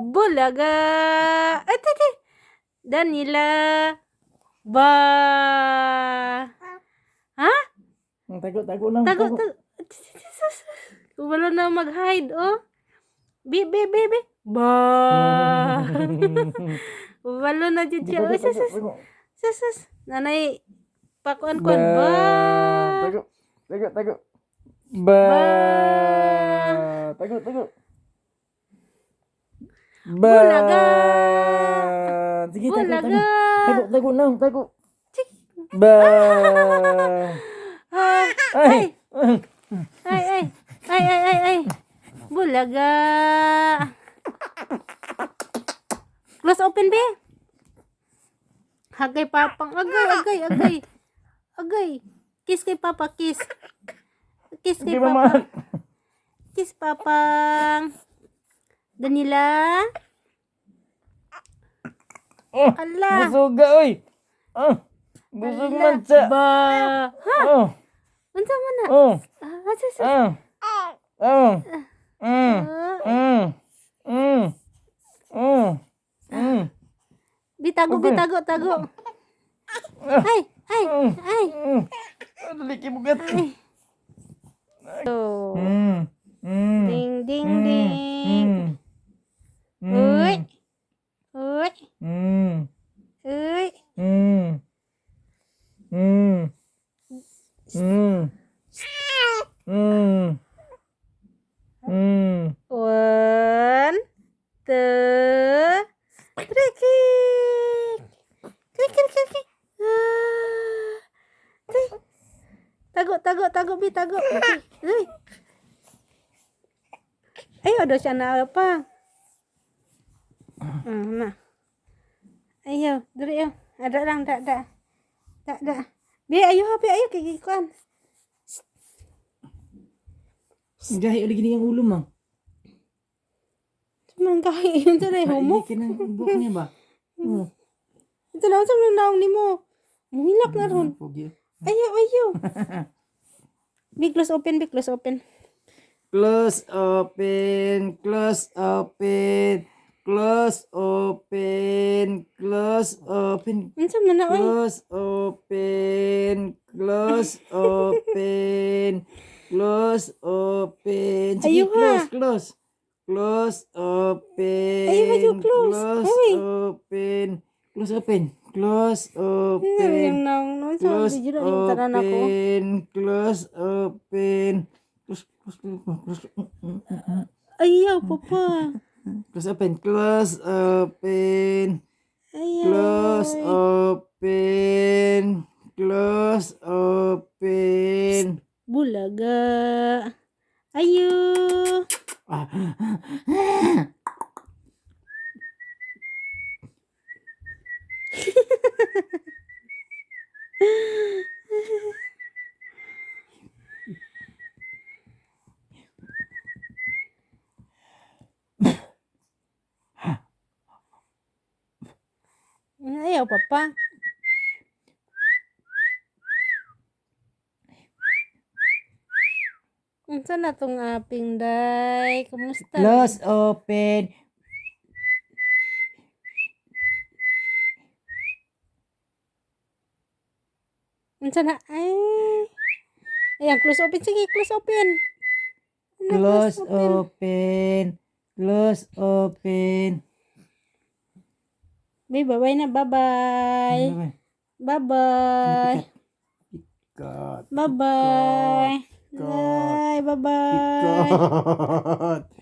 Bulaga. Ate. Danila. Ba. Ha? Tago lang. Tago. Wala na mag-hide, oh. Bi. Ba. Wala na dyan siya. Oh, sus. Nanay, pakuan-kuan. Ba. Tago. Ba. Tago. Ba. Bulaga. Sige, Bulaga. tago. Ba. Ay. Bulaga. Close open, be. Hagay papang. Agay. Kiss kay papa, kiss. Kiss kay Hindi mama. papa. Kiss papang. Danila. Oh, Ala. busog ka, oy. Busog Ala. man sa. Ba. Ha? Oh. Unsa man na? Oh. Sus. Okay. Bitago. Ay. Dali kibugat. Oh. Ding. Uy. One, two, three, kick. Tago, bi, tago. Uy. Ayo, ada siya na apa? Na. Ayo, dali yo. Ada lang, tak. Bi, ayo kikikuan. Gahi ulit gini yang ulo mang. Cuman kahit yun sa homo. Ini kena buhok niya ba? Ito lang sa naong ni mo. Muhilak na ron. Ayo. Bi, close open. Close open. Unsa man na oy? Close open. Sige, Ayaw ha. Close open. Ayaw, close. Hoy. Close open. Yung naong no. Sa video na yung tanan ako. Close open. Ayaw, papa. Close open. Ayaw. Close open. Bulaga. Ayo. Ayaw, papa. Unsa na tong aping day? Kumusta? Close open. Unsa na? Ay. Ayan, close open. Sige, close open. Ano, Close open. Bye-bye na. Bye-bye. Bye-bye. Cut. Bye-bye. Bye-bye. Cut.